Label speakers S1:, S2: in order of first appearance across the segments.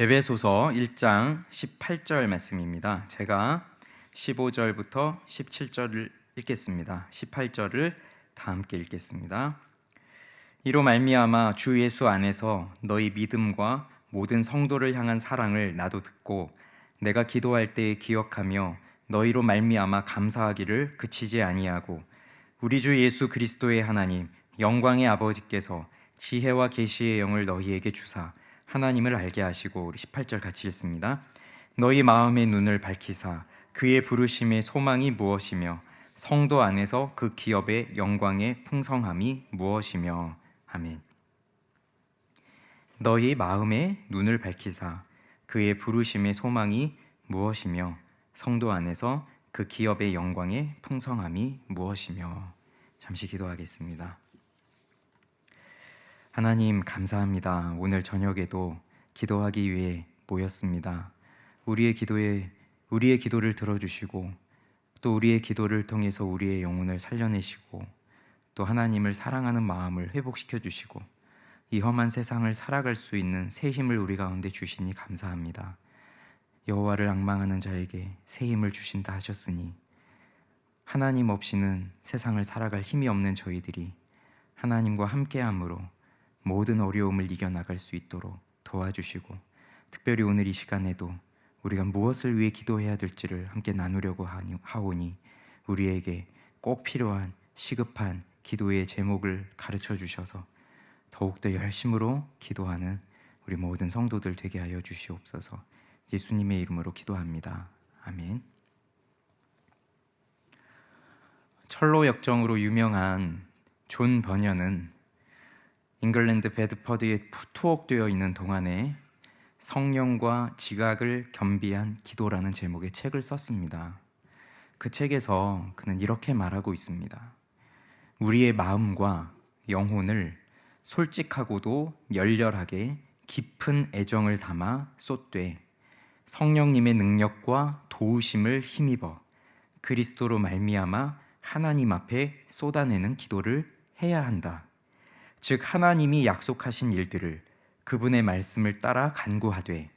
S1: 에베소서 1장 18절 말씀입니다. 제가 15절부터 17절을 읽겠습니다. 18절을 다 함께 읽겠습니다. 이로 말미암아 주 예수 안에서 너희 믿음과 모든 성도를 향한 사랑을 나도 듣고 내가 기도할 때에 기억하며 너희로 말미암아 감사하기를 그치지 아니하고 우리 주 예수 그리스도의 하나님 영광의 아버지께서 지혜와 계시의 영을 너희에게 주사 하나님을 알게 하시고, 우리 18절 같이 읽습니다. 너희 마음의 눈을 밝히사 그의 부르심의 소망이 무엇이며 성도 안에서 그 기업의 영광의 풍성함이 무엇이며. 아멘. 너희 마음의 눈을 밝히사 그의 부르심의 소망이 무엇이며 성도 안에서 그 기업의 영광의 풍성함이 무엇이며. 잠시 기도하겠습니다. 하나님 감사합니다. 오늘 저녁에도 기도하기 위해 모였습니다. 우리의 기도를 들어주시고 또 우리의 기도를 통해서 우리의 영혼을 살려내시고 또 하나님을 사랑하는 마음을 회복시켜 주시고 이 험한 세상을 살아갈 수 있는 새 힘을 우리 가운데 주시니 감사합니다. 여호와를 앙망하는 자에게 새 힘을 주신다 하셨으니 하나님 없이는 세상을 살아갈 힘이 없는 저희들이 하나님과 함께함으로 모든 어려움을 이겨나갈 수 있도록 도와주시고, 특별히 오늘 이 시간에도 우리가 무엇을 위해 기도해야 될지를 함께 나누려고 하오니 우리에게 꼭 필요한 시급한 기도의 제목을 가르쳐 주셔서 더욱더 열심으로 기도하는 우리 모든 성도들 되게 하여 주시옵소서. 예수님의 이름으로 기도합니다. 아멘. 철로 역정으로 유명한 존 버녀는 잉글랜드 베드퍼드에 투옥되어 있는 동안에 성령과 지각을 겸비한 기도라는 제목의 책을 썼습니다. 그 책에서 그는 이렇게 말하고 있습니다. 우리의 마음과 영혼을 솔직하고도 열렬하게 깊은 애정을 담아 쏟되 성령님의 능력과 도우심을 힘입어 그리스도로 말미암아 하나님 앞에 쏟아내는 기도를 해야 한다. 즉 하나님이 약속하신 일들을 그분의 말씀을 따라 간구하되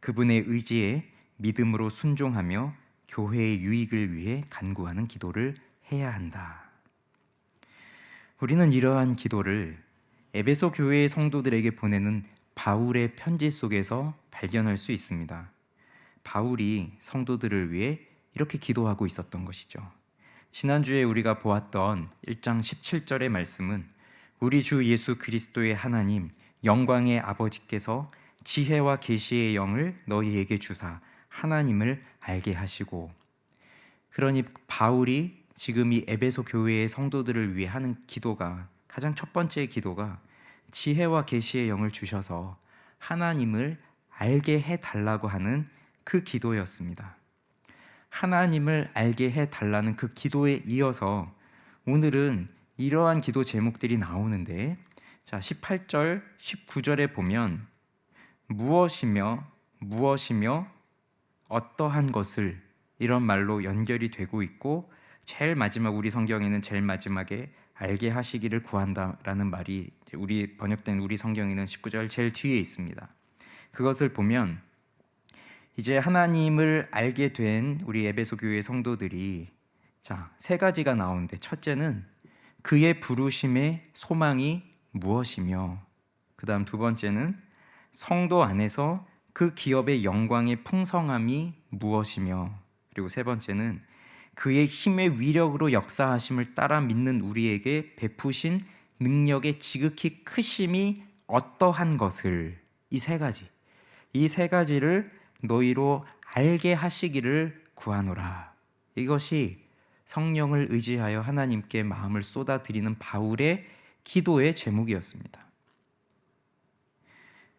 S1: 그분의 의지에 믿음으로 순종하며 교회의 유익을 위해 간구하는 기도를 해야 한다. 우리는 이러한 기도를 에베소 교회의 성도들에게 보내는 바울의 편지 속에서 발견할 수 있습니다. 바울이 성도들을 위해 이렇게 기도하고 있었던 것이죠. 지난주에 우리가 보았던 1장 17절의 말씀은 우리 주 예수 그리스도의 하나님 영광의 아버지께서 지혜와 계시의 영을 너희에게 주사 하나님을 알게 하시고, 그러니 바울이 지금 이 에베소 교회의 성도들을 위해 하는 기도가, 가장 첫 번째 기도가 지혜와 계시의 영을 주셔서 하나님을 알게 해달라고 하는 그 기도였습니다. 하나님을 알게 해달라는 그 기도에 이어서 오늘은 이러한 기도 제목들이 나오는데, 자 18절, 19절에 보면 무엇이며 어떠한 것을 이런 말로 연결이 되고 있고, 제일 마지막 우리 성경에는 제일 마지막에 알게 하시기를 구한다라는 말이 우리 번역된 우리 성경에는 19절 제일 뒤에 있습니다. 그것을 보면 이제 하나님을 알게 된 우리 에베소 교회 성도들이 세 가지가 나오는데, 첫째는 그의 부르심의 소망이 무엇이며, 그 다음 두 번째는 성도 안에서 그 기업의 영광의 풍성함이 무엇이며, 그리고 세 번째는 그의 힘의 위력으로 역사하심을 따라 믿는 우리에게 베푸신 능력의 지극히 크심이 어떠한 것을, 이 세 가지를 너희로 알게 하시기를 구하노라. 이것이 성령을 의지하여 하나님께 마음을 쏟아드리는 바울의 기도의 제목이었습니다.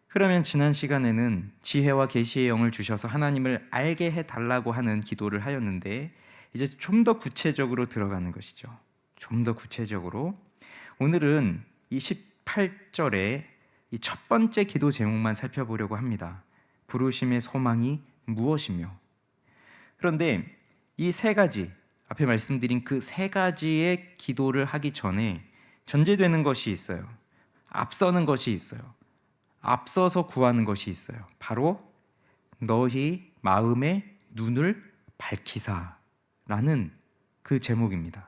S1: 그러면 지난 시간에는 지혜와 계시의 영을 주셔서 하나님을 알게 해달라고 하는 기도를 하였는데, 이제 좀 더 구체적으로 들어가는 것이죠. 좀 더 구체적으로 오늘은 이 18절의 이 첫 번째 기도 제목만 살펴보려고 합니다. 부르심의 소망이 무엇이며. 그런데 이 세 가지, 앞에 말씀드린 그 세 가지의 기도를 하기 전에 전제되는 것이 있어요. 앞서는 것이 있어요. 앞서서 구하는 것이 있어요. 바로 너희 마음의 눈을 밝히사라는 그 제목입니다.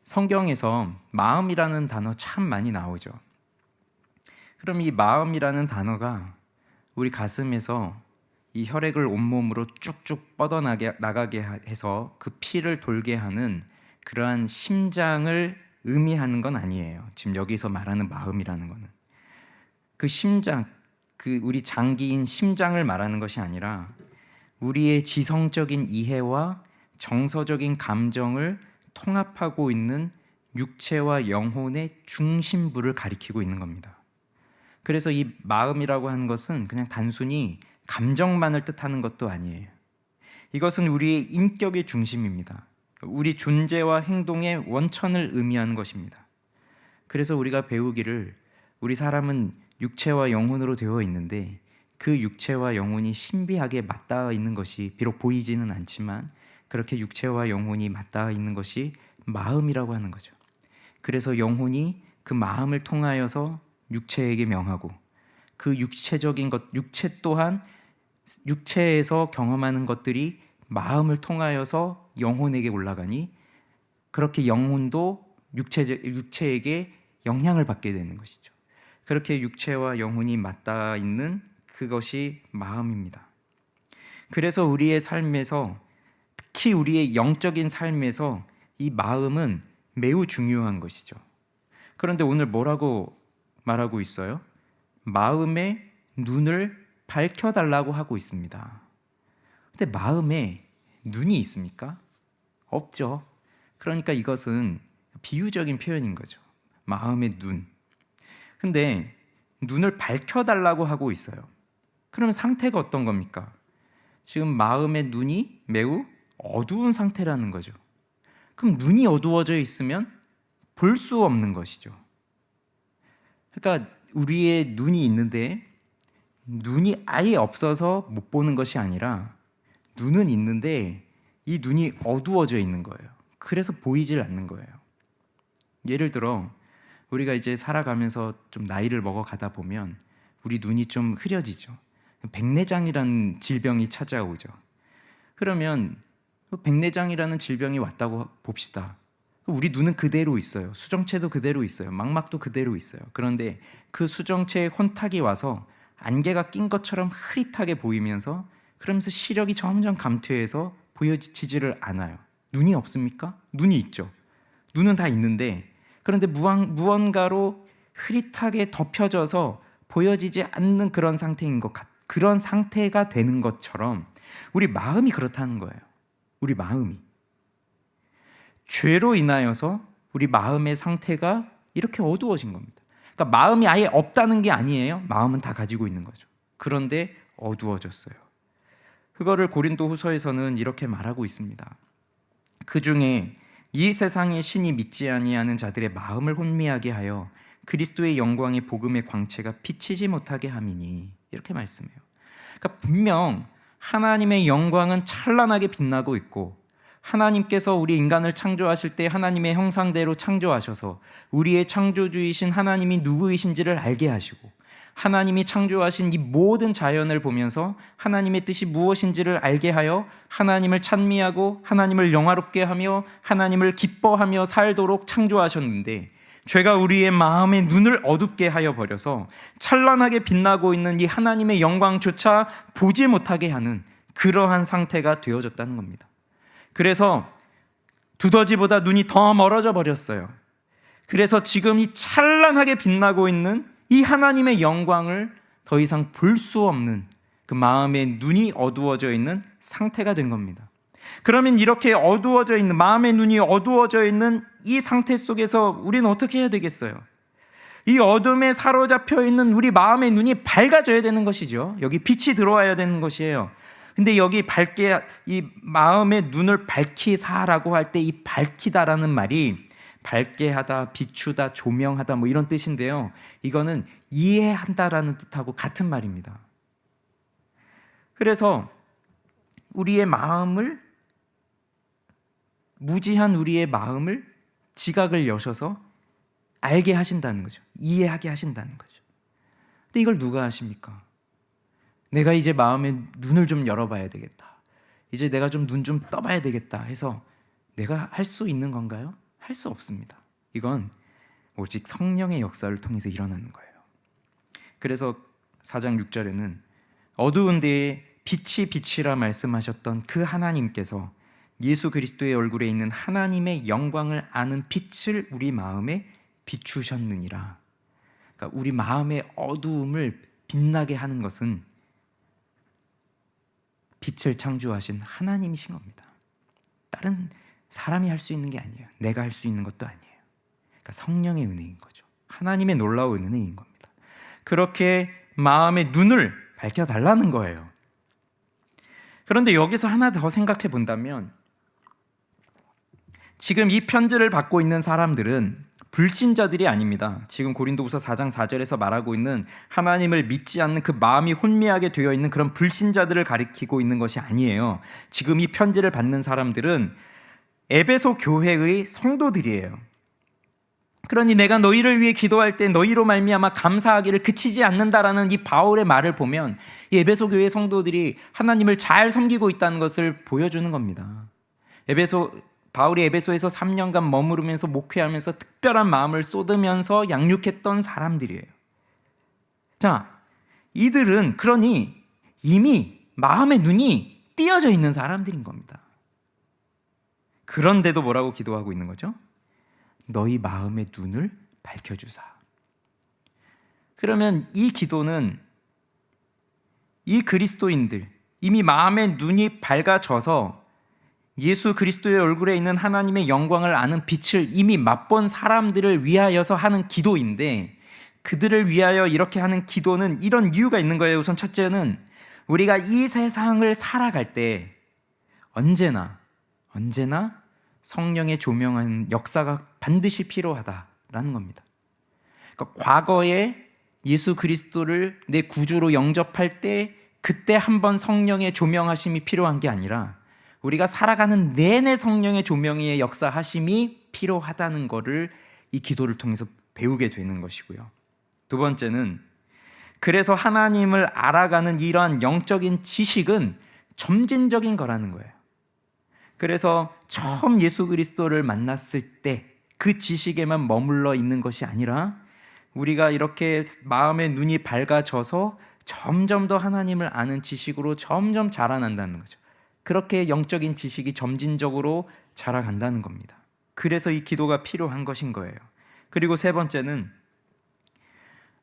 S1: 성경에서 마음이라는 단어 참 많이 나오죠. 그럼 이 마음이라는 단어가 우리 가슴에서 이 혈액을 온몸으로 쭉쭉 뻗어나가게 해서 그 피를 돌게 하는 그러한 심장을 의미하는 건 아니에요. 지금 여기서 말하는 마음이라는 거는 그 심장, 그 우리 장기인 심장을 말하는 것이 아니라 우리의 지성적인 이해와 정서적인 감정을 통합하고 있는 육체와 영혼의 중심부를 가리키고 있는 겁니다. 그래서 이 마음이라고 하는 것은 그냥 단순히 감정만을 뜻하는 것도 아니에요. 이것은 우리의 인격의 중심입니다. 우리 존재와 행동의 원천을 의미하는 것입니다. 그래서 우리가 배우기를 우리 사람은 육체와 영혼으로 되어 있는데 그 육체와 영혼이 신비하게 맞닿아 있는 것이 비록 보이지는 않지만 그렇게 육체와 영혼이 맞닿아 있는 것이 마음이라고 하는 거죠. 그래서 영혼이 그 마음을 통하여서 육체에게 명하고 그 육체적인 것, 육체 또한 육체에서 경험하는 것들이 마음을 통하여서 영혼에게 올라가니 그렇게 영혼도 육체에게 영향을 받게 되는 것이죠. 그렇게 육체와 영혼이 맞닿아 있는 그것이 마음입니다. 그래서 우리의 삶에서 특히 우리의 영적인 삶에서 이 마음은 매우 중요한 것이죠. 그런데 오늘 뭐라고 말하고 있어요? 마음의 눈을 밝혀달라고 하고 있습니다. 근데 마음에 눈이 있습니까? 없죠. 그러니까 이것은 비유적인 표현인 거죠. 마음의 눈. 근데 눈을 밝혀달라고 하고 있어요. 그러면 상태가 어떤 겁니까? 지금 마음의 눈이 매우 어두운 상태라는 거죠. 그럼 눈이 어두워져 있으면 볼 수 없는 것이죠. 그러니까 우리의 눈이 있는데 눈이 아예 없어서 못 보는 것이 아니라 눈은 있는데 이 눈이 어두워져 있는 거예요. 그래서 보이질 않는 거예요. 예를 들어 우리가 이제 살아가면서 좀 나이를 먹어가다 보면 우리 눈이 좀 흐려지죠. 백내장이라는 질병이 찾아오죠. 그러면 백내장이라는 질병이 왔다고 봅시다. 우리 눈은 그대로 있어요. 수정체도 그대로 있어요. 망막도 그대로 있어요. 그런데 그 수정체에 혼탁이 와서 안개가 낀 것처럼 흐릿하게 보이면서 그러면서 시력이 점점 감퇴해서 보여지지를 않아요. 눈이 없습니까? 눈이 있죠. 눈은 다 있는데 그런데 무언가로 흐릿하게 덮여져서 보여지지 않는 그런 상태인 그런 상태가 되는 것처럼 우리 마음이 그렇다는 거예요. 우리 마음이 죄로 인하여서 우리 마음의 상태가 이렇게 어두워진 겁니다. 그러니까 마음이 아예 없다는 게 아니에요. 마음은 다 가지고 있는 거죠. 그런데 어두워졌어요. 그거를 고린도후서에서는 이렇게 말하고 있습니다. 그 중에 이 세상의 신이 믿지 아니하는 자들의 마음을 혼미하게 하여 그리스도의 영광의 복음의 광채가 비치지 못하게 함이니 이렇게 말씀해요. 그러니까 분명 하나님의 영광은 찬란하게 빛나고 있고 하나님께서 우리 인간을 창조하실 때 하나님의 형상대로 창조하셔서 우리의 창조주이신 하나님이 누구이신지를 알게 하시고 하나님이 창조하신 이 모든 자연을 보면서 하나님의 뜻이 무엇인지를 알게 하여 하나님을 찬미하고 하나님을 영화롭게 하며 하나님을 기뻐하며 살도록 창조하셨는데 죄가 우리의 마음의 눈을 어둡게 하여 버려서 찬란하게 빛나고 있는 이 하나님의 영광조차 보지 못하게 하는 그러한 상태가 되어졌다는 겁니다. 그래서 두더지보다 눈이 더 멀어져 버렸어요. 그래서 지금 이 찬란하게 빛나고 있는 이 하나님의 영광을 더 이상 볼 수 없는 그 마음의 눈이 어두워져 있는 상태가 된 겁니다. 그러면 이렇게 어두워져 있는 마음의 눈이 어두워져 있는 이 상태 속에서 우리는 어떻게 해야 되겠어요? 이 어둠에 사로잡혀 있는 우리 마음의 눈이 밝아져야 되는 것이죠. 여기 빛이 들어와야 되는 것이에요. 근데 여기 밝게 이 마음의 눈을 밝히사라고 할 때 이 밝히다라는 말이 밝게 하다, 비추다, 조명하다 뭐 이런 뜻인데요. 이거는 이해한다라는 뜻하고 같은 말입니다. 그래서 우리의 마음을 무지한 우리의 마음을 지각을 여셔서 알게 하신다는 거죠. 이해하게 하신다는 거죠. 근데 이걸 누가 하십니까? 내가 이제 마음의 눈을 좀 열어봐야 되겠다. 이제 내가 좀 눈 좀 떠봐야 되겠다 해서 내가 할 수 있는 건가요? 할 수 없습니다. 이건 오직 성령의 역사를 통해서 일어나는 거예요. 그래서 4장 6절에는 어두운 데에 빛이 빛이라 말씀하셨던 그 하나님께서 예수 그리스도의 얼굴에 있는 하나님의 영광을 아는 빛을 우리 마음에 비추셨느니라. 그러니까 우리 마음의 어두움을 빛나게 하는 것은 빛을 창조하신 하나님이신 겁니다. 다른 사람이 할 수 있는 게 아니에요. 내가 할 수 있는 것도 아니에요. 그러니까 성령의 은혜인 거죠. 하나님의 놀라운 은혜인 겁니다. 그렇게 마음의 눈을 밝혀달라는 거예요. 그런데 여기서 하나 더 생각해 본다면 지금 이 편지를 받고 있는 사람들은 불신자들이 아닙니다. 지금 고린도후서 4장 4절에서 말하고 있는 하나님을 믿지 않는 그 마음이 혼미하게 되어 있는 그런 불신자들을 가리키고 있는 것이 아니에요. 지금 이 편지를 받는 사람들은 에베소 교회의 성도들이에요. 그러니 내가 너희를 위해 기도할 때 너희로 말미암아 감사하기를 그치지 않는다라는 이 바울의 말을 보면 이 에베소 교회 성도들이 하나님을 잘 섬기고 있다는 것을 보여주는 겁니다. 바울이 에베소에서 3년간 머무르면서 목회하면서 특별한 마음을 쏟으면서 양육했던 사람들이에요. 자, 이들은 그러니 이미 마음의 눈이 띄어져 있는 사람들인 겁니다. 그런데도 뭐라고 기도하고 있는 거죠? 너희 마음의 눈을 밝혀주사. 그러면 이 기도는 이 그리스도인들, 이미 마음의 눈이 밝아져서 예수 그리스도의 얼굴에 있는 하나님의 영광을 아는 빛을 이미 맛본 사람들을 위하여서 하는 기도인데, 그들을 위하여 이렇게 하는 기도는 이런 이유가 있는 거예요. 우선 첫째는 우리가 이 세상을 살아갈 때 언제나 성령의 조명하는 역사가 반드시 필요하다라는 겁니다. 그러니까 과거에 예수 그리스도를 내 구주로 영접할 때 그때 한번 성령의 조명하심이 필요한 게 아니라 우리가 살아가는 내내 성령의 조명의 역사하심이 필요하다는 것을 이 기도를 통해서 배우게 되는 것이고요. 두 번째는 그래서 하나님을 알아가는 이러한 영적인 지식은 점진적인 거라는 거예요. 그래서 처음 예수 그리스도를 만났을 때 그 지식에만 머물러 있는 것이 아니라 우리가 이렇게 마음의 눈이 밝아져서 점점 더 하나님을 아는 지식으로 점점 자라난다는 거죠. 그렇게 영적인 지식이 점진적으로 자라간다는 겁니다. 그래서 이 기도가 필요한 것인 거예요. 그리고 세 번째는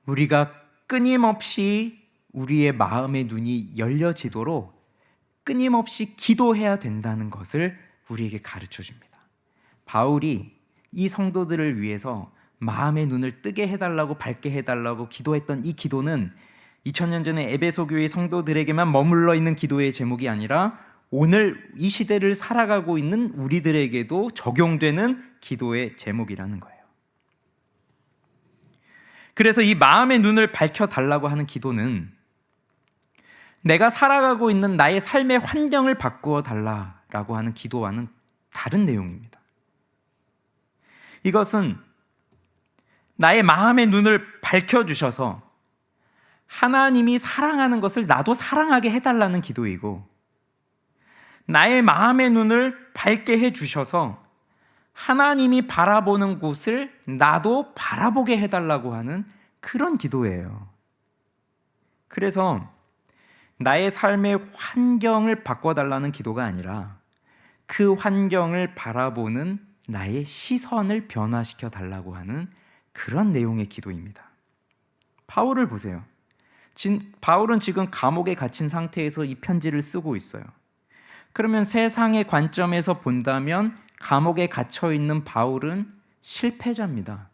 S1: 우리가 끊임없이 우리의 마음의 눈이 열려지도록 끊임없이 기도해야 된다는 것을 우리에게 가르쳐 줍니다. 바울이 이 성도들을 위해서 마음의 눈을 뜨게 해달라고, 밝게 해달라고 기도했던 이 기도는 2000년 전에 에베소 교회 성도들에게만 머물러 있는 기도의 제목이 아니라 오늘 이 시대를 살아가고 있는 우리들에게도 적용되는 기도의 제목이라는 거예요. 그래서 이 마음의 눈을 밝혀달라고 하는 기도는 내가 살아가고 있는 나의 삶의 환경을 바꾸어 달라라고 하는 기도와는 다른 내용입니다. 이것은 나의 마음의 눈을 밝혀주셔서 하나님이 사랑하는 것을 나도 사랑하게 해달라는 기도이고, 나의 마음의 눈을 밝게 해주셔서 하나님이 바라보는 곳을 나도 바라보게 해달라고 하는 그런 기도예요. 그래서 나의 삶의 환경을 바꿔달라는 기도가 아니라 그 환경을 바라보는 나의 시선을 변화시켜 달라고 하는 그런 내용의 기도입니다. 바울을 보세요. 바울은 지금 감옥에 갇힌 상태에서 이 편지를 쓰고 있어요. 그러면 세상의 관점에서 본다면 감옥에 갇혀 있는 바울은 실패자입니다.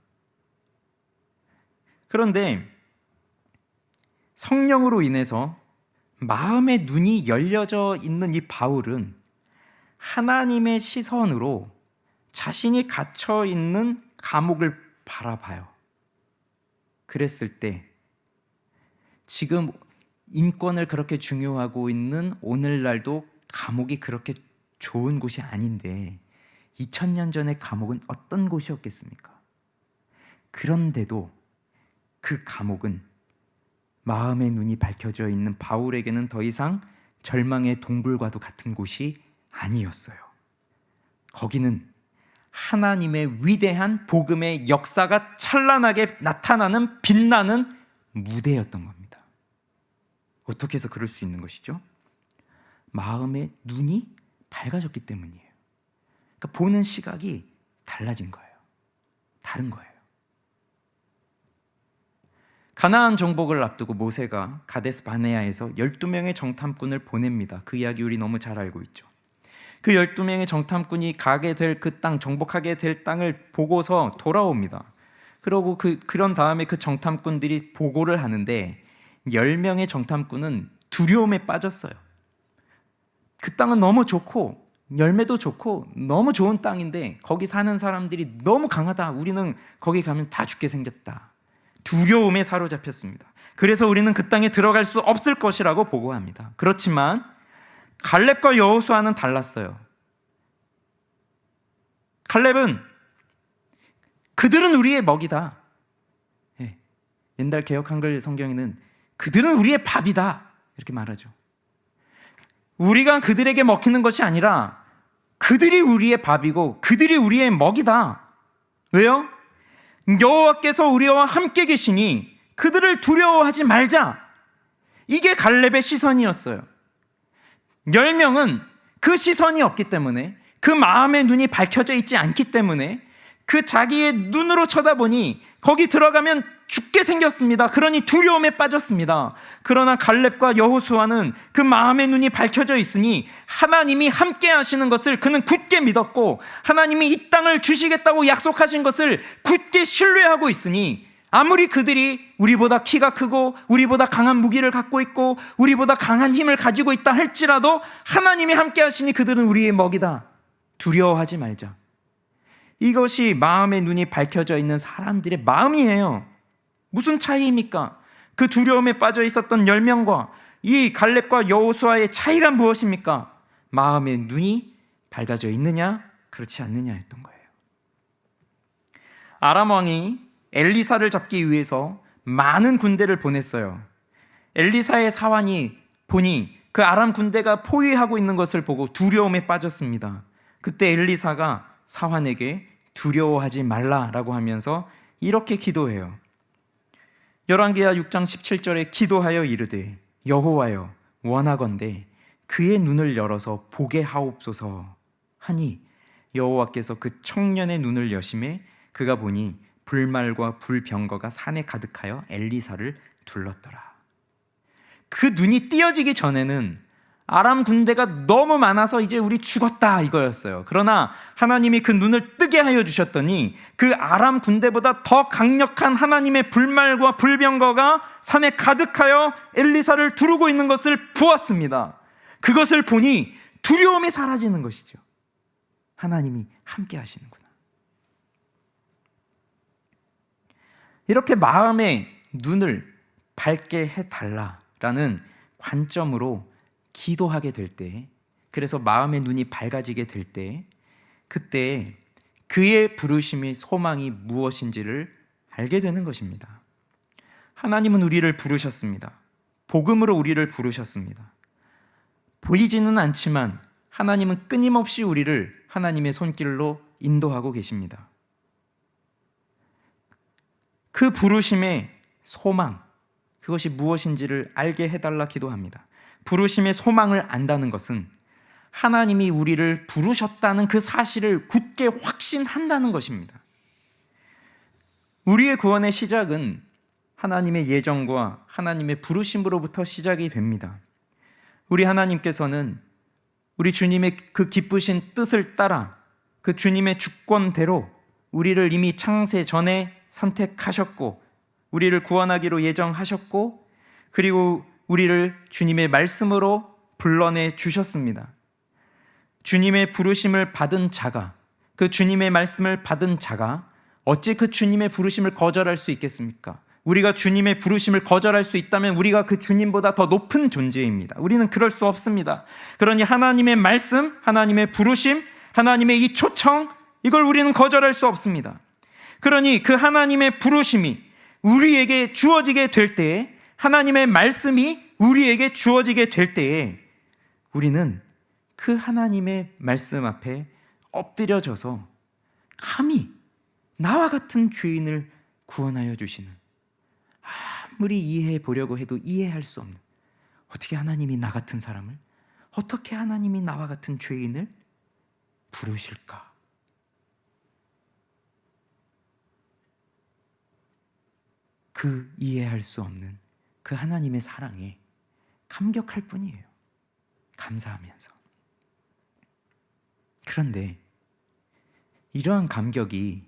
S1: 그런데 성령으로 인해서 마음의 눈이 열려져 있는 이 바울은 하나님의 시선으로 자신이 갇혀 있는 감옥을 바라봐요. 그랬을 때 지금 인권을 그렇게 중요하고 있는 오늘날도 감옥이 그렇게 좋은 곳이 아닌데 2000년 전의 감옥은 어떤 곳이었겠습니까? 그런데도 그 감옥은 마음의 눈이 밝혀져 있는 바울에게는 더 이상 절망의 동굴과도 같은 곳이 아니었어요. 거기는 하나님의 위대한 복음의 역사가 찬란하게 나타나는 빛나는 무대였던 겁니다. 어떻게 해서 그럴 수 있는 것이죠? 마음의 눈이 밝아졌기 때문이에요. 그러니까 보는 시각이 달라진 거예요. 다른 거예요. 가나안 정복을 앞두고 모세가 가데스 바네아에서 12명의 정탐꾼을 보냅니다. 그 이야기 우리 너무 잘 알고 있죠. 그 12명의 정탐꾼이 가게 될 그 땅, 정복하게 될 땅을 보고서 돌아옵니다. 그러고 그런 다음에 그 정탐꾼들이 보고를 하는데 10명의 정탐꾼은 두려움에 빠졌어요. 그 땅은 너무 좋고 열매도 좋고 너무 좋은 땅인데 거기 사는 사람들이 너무 강하다. 우리는 거기 가면 다 죽게 생겼다. 두려움에 사로잡혔습니다. 그래서 우리는 그 땅에 들어갈 수 없을 것이라고 보고합니다. 그렇지만 갈렙과 여호수아는 달랐어요. 갈렙은 그들은 우리의 먹이다. 옛날 개역 한글 성경에는 그들은 우리의 밥이다 이렇게 말하죠. 우리가 그들에게 먹히는 것이 아니라 그들이 우리의 밥이고 그들이 우리의 먹이다. 왜요? 여호와께서 우리와 함께 계시니 그들을 두려워하지 말자. 이게 갈렙의 시선이었어요. 10명은 그 시선이 없기 때문에, 그 마음의 눈이 밝혀져 있지 않기 때문에 그 자기의 눈으로 쳐다보니 거기 들어가면 죽게 생겼습니다. 그러니 두려움에 빠졌습니다. 그러나 갈렙과 여호수아는 그 마음의 눈이 밝혀져 있으니 하나님이 함께 하시는 것을 그는 굳게 믿었고, 하나님이 이 땅을 주시겠다고 약속하신 것을 굳게 신뢰하고 있으니 아무리 그들이 우리보다 키가 크고 우리보다 강한 무기를 갖고 있고 우리보다 강한 힘을 가지고 있다 할지라도 하나님이 함께 하시니 그들은 우리의 먹이다. 두려워하지 말자. 이것이 마음의 눈이 밝혀져 있는 사람들의 마음이에요. 무슨 차이입니까? 그 두려움에 빠져 있었던 10명과 이 갈렙과 여호수아의 차이가 무엇입니까? 마음의 눈이 밝아져 있느냐 그렇지 않느냐였던 거예요. 아람 왕이 엘리사를 잡기 위해서 많은 군대를 보냈어요. 엘리사의 사환이 보니 그 아람 군대가 포위하고 있는 것을 보고 두려움에 빠졌습니다. 그때 엘리사가 사환에게 두려워하지 말라라고 하면서 이렇게 기도해요. 열왕기하 6장 17절에 기도하여 이르되 여호와여 원하건대 그의 눈을 열어서 보게 하옵소서 하니 여호와께서 그 청년의 눈을 여심해 그가 보니 불말과 불병거가 산에 가득하여 엘리사를 둘렀더라. 그 눈이 띄어지기 전에는 아람 군대가 너무 많아서 이제 우리 죽었다 이거였어요. 그러나 하나님이 그 눈을 뜨게 하여 주셨더니 그 아람 군대보다 더 강력한 하나님의 불말과 불병거가 산에 가득하여 엘리사를 두르고 있는 것을 보았습니다. 그것을 보니 두려움이 사라지는 것이죠. 하나님이 함께 하시는구나. 이렇게 마음의 눈을 밝게 해달라라는 관점으로 기도하게 될 때, 그래서 마음의 눈이 밝아지게 될 때, 그때 그의 부르심의 소망이 무엇인지를 알게 되는 것입니다. 하나님은 우리를 부르셨습니다. 복음으로 우리를 부르셨습니다. 보이지는 않지만 하나님은 끊임없이 우리를 하나님의 손길로 인도하고 계십니다. 그 부르심의 소망, 그것이 무엇인지를 알게 해달라 기도합니다. 부르심의 소망을 안다는 것은 하나님이 우리를 부르셨다는 그 사실을 굳게 확신한다는 것입니다. 우리의 구원의 시작은 하나님의 예정과 하나님의 부르심으로부터 시작이 됩니다. 우리 하나님께서는 우리 주님의 그 기쁘신 뜻을 따라 그 주님의 주권대로 우리를 이미 창세 전에 선택하셨고 우리를 구원하기로 예정하셨고, 그리고 우리를 주님의 말씀으로 불러내 주셨습니다. 주님의 부르심을 받은 자가, 그 주님의 말씀을 받은 자가 어찌 그 주님의 부르심을 거절할 수 있겠습니까? 우리가 주님의 부르심을 거절할 수 있다면 우리가 그 주님보다 더 높은 존재입니다. 우리는 그럴 수 없습니다. 그러니 하나님의 말씀, 하나님의 부르심, 하나님의 이 초청, 이걸 우리는 거절할 수 없습니다. 그러니 그 하나님의 부르심이 우리에게 주어지게 될 때에, 하나님의 말씀이 우리에게 주어지게 될 때에 우리는 그 하나님의 말씀 앞에 엎드려져서 감히 나와 같은 죄인을 구원하여 주시는, 아무리 이해해 보려고 해도 이해할 수 없는, 어떻게 하나님이 나 같은 사람을, 어떻게 하나님이 나와 같은 죄인을 부르실까? 그 이해할 수 없는 그 하나님의 사랑에 감격할 뿐이에요. 감사하면서. 그런데 이러한 감격이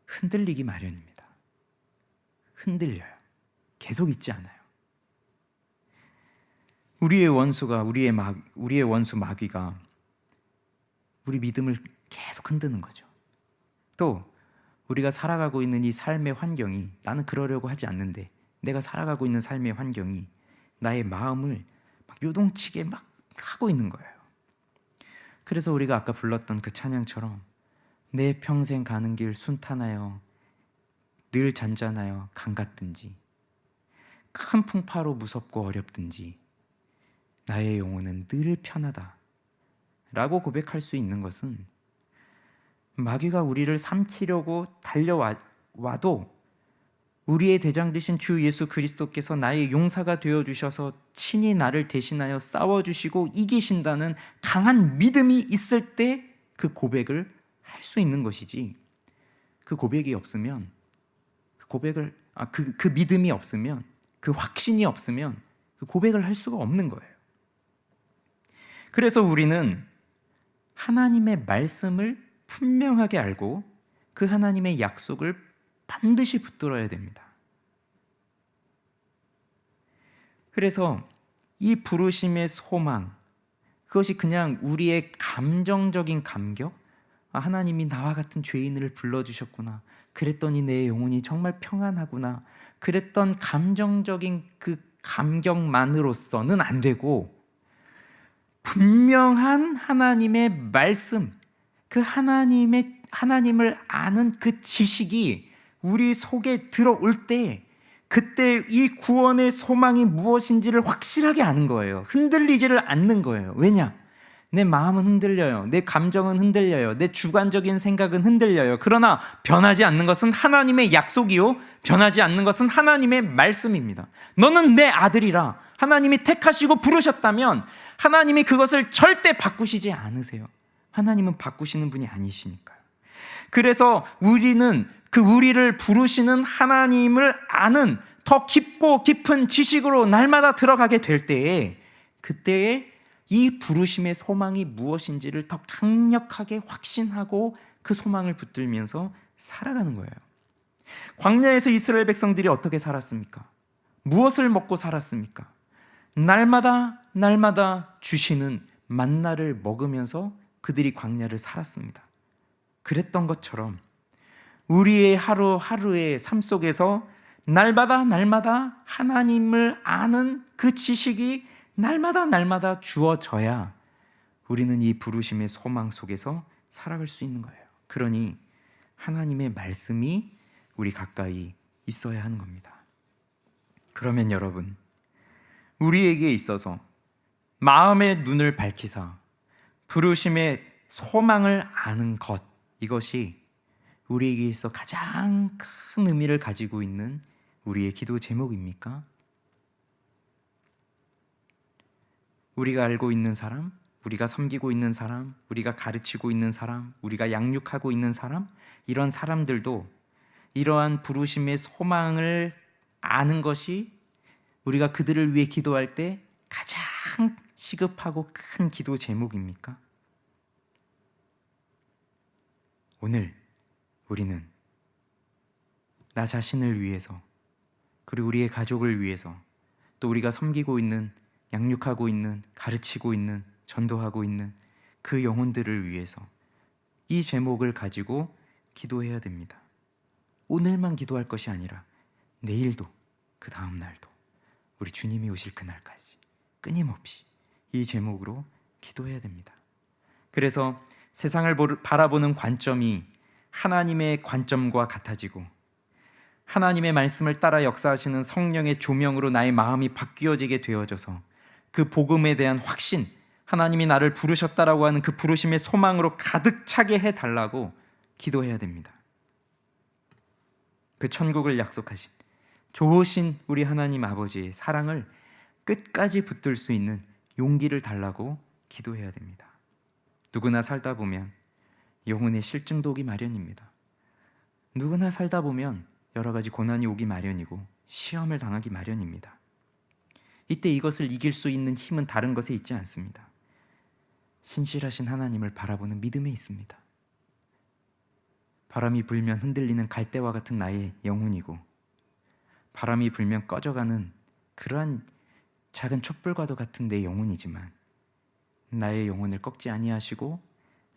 S1: 흔들리기 마련입니다. 흔들려요. 계속 있지 않아요. 우리의 원수가, 우리의 원수 마귀가 우리 믿음을 계속 흔드는 거죠. 또 우리가 살아가고 있는 이 삶의 환경이, 나는 그러려고 하지 않는데 내가 살아가고 있는 삶의 환경이 나의 마음을 막 요동치게 막 하고 있는 거예요. 그래서 우리가 아까 불렀던 그 찬양처럼 내 평생 가는 길 순탄하여 늘 잔잔하여 강 같든지 큰 풍파로 무섭고 어렵든지 나의 영혼은 늘 편하다 라고 고백할 수 있는 것은, 마귀가 우리를 삼키려고 달려와도 우리의 대장 되신 주 예수 그리스도께서 나의 용사가 되어주셔서 친히 나를 대신하여 싸워주시고 이기신다는 강한 믿음이 있을 때 그 고백을 할 수 있는 것이지, 그 고백이 없으면, 그 믿음이 없으면, 그 확신이 없으면 그 고백을 할 수가 없는 거예요. 그래서 우리는 하나님의 말씀을 분명하게 알고 그 하나님의 약속을 반드시 붙들어야 됩니다. 그래서 이 부르심의 소망, 그것이 그냥 우리의 감정적인 감격, 하나님이 나와 같은 죄인을 불러주셨구나, 그랬더니 내 영혼이 정말 평안하구나, 그랬던 감정적인 그 감격만으로서는 안 되고, 분명한 하나님의 말씀, 그 하나님을 아는 그 지식이 우리 속에 들어올 때, 그때 이 구원의 소망이 무엇인지를 확실하게 아는 거예요. 흔들리지를 않는 거예요. 왜냐? 내 마음은 흔들려요. 내 감정은 흔들려요. 내 주관적인 생각은 흔들려요. 그러나 변하지 않는 것은 하나님의 약속이요, 변하지 않는 것은 하나님의 말씀입니다. 너는 내 아들이라 하나님이 택하시고 부르셨다면 하나님이 그것을 절대 바꾸시지 않으세요. 하나님은 바꾸시는 분이 아니시니까요. 그래서 우리는 우리를 부르시는 하나님을 아는 더 깊고 깊은 지식으로 날마다 들어가게 될 때에, 그때에 이 부르심의 소망이 무엇인지를 더 강력하게 확신하고 그 소망을 붙들면서 살아가는 거예요. 광야에서 이스라엘 백성들이 어떻게 살았습니까? 무엇을 먹고 살았습니까? 날마다 주시는 만나를 먹으면서 그들이 광야를 살았습니다. 그랬던 것처럼 우리의 하루하루의 삶 속에서 날마다 하나님을 아는 그 지식이 날마다 주어져야 우리는 이 부르심의 소망 속에서 살아갈 수 있는 거예요. 그러니 하나님의 말씀이 우리 가까이 있어야 하는 겁니다. 그러면 여러분, 우리에게 있어서 마음의 눈을 밝히사 부르심의 소망을 아는 것, 이것이 우리에게 있어 가장 큰 의미를 가지고 있는 우리의 기도 제목입니까? 우리가 알고 있는 사람, 우리가 섬기고 있는 사람, 우리가 가르치고 있는 사람, 우리가 양육하고 있는 사람, 이런 사람들도 이러한 부르심의 소망을 아는 것이 우리가 그들을 위해 기도할 때 가장 시급하고 큰 기도 제목입니까? 오늘 우리는 나 자신을 위해서, 그리고 우리의 가족을 위해서, 또 우리가 섬기고 있는, 양육하고 있는, 가르치고 있는, 전도하고 있는 그 영혼들을 위해서 이 제목을 가지고 기도해야 됩니다. 오늘만 기도할 것이 아니라 내일도, 그 다음 날도, 우리 주님이 오실 그날까지 끊임없이 이 제목으로 기도해야 됩니다. 그래서 세상을 바라보는 관점이 하나님의 관점과 같아지고 하나님의 말씀을 따라 역사하시는 성령의 조명으로 나의 마음이 바뀌어지게 되어져서 그 복음에 대한 확신, 하나님이 나를 부르셨다라고 하는 그 부르심의 소망으로 가득 차게 해달라고 기도해야 됩니다. 그 천국을 약속하신 좋으신 우리 하나님 아버지의 사랑을 끝까지 붙들 수 있는 용기를 달라고 기도해야 됩니다. 누구나 살다 보면 영혼의 실증도 오기 마련입니다. 누구나 살다 보면 여러 가지 고난이 오기 마련이고 시험을 당하기 마련입니다. 이때 이것을 이길 수 있는 힘은 다른 것에 있지 않습니다. 신실하신 하나님을 바라보는 믿음에 있습니다. 바람이 불면 흔들리는 갈대와 같은 나의 영혼이고 바람이 불면 꺼져가는 그러한 작은 촛불과도 같은 내 영혼이지만 나의 영혼을 꺾지 아니하시고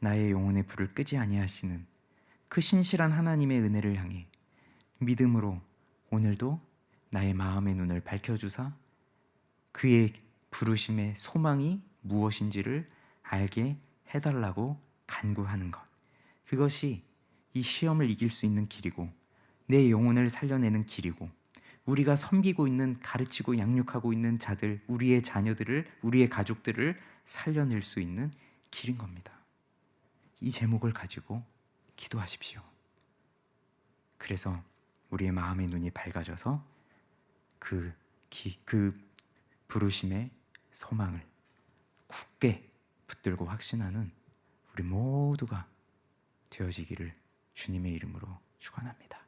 S1: 나의 영혼의 불을 끄지 아니하시는 그 신실한 하나님의 은혜를 향해 믿음으로 오늘도 나의 마음의 눈을 밝혀주사 그의 부르심의 소망이 무엇인지를 알게 해달라고 간구하는 것, 그것이 이 시험을 이길 수 있는 길이고 내 영혼을 살려내는 길이고 우리가 섬기고 있는, 가르치고 양육하고 있는 자들, 우리의 자녀들을, 우리의 가족들을 살려낼 수 있는 길인 겁니다. 이 제목을 가지고 기도하십시오. 그래서 우리의 마음의 눈이 밝아져서 그 부르심의 소망을 굳게 붙들고 확신하는 우리 모두가 되어지기를 주님의 이름으로 축원합니다.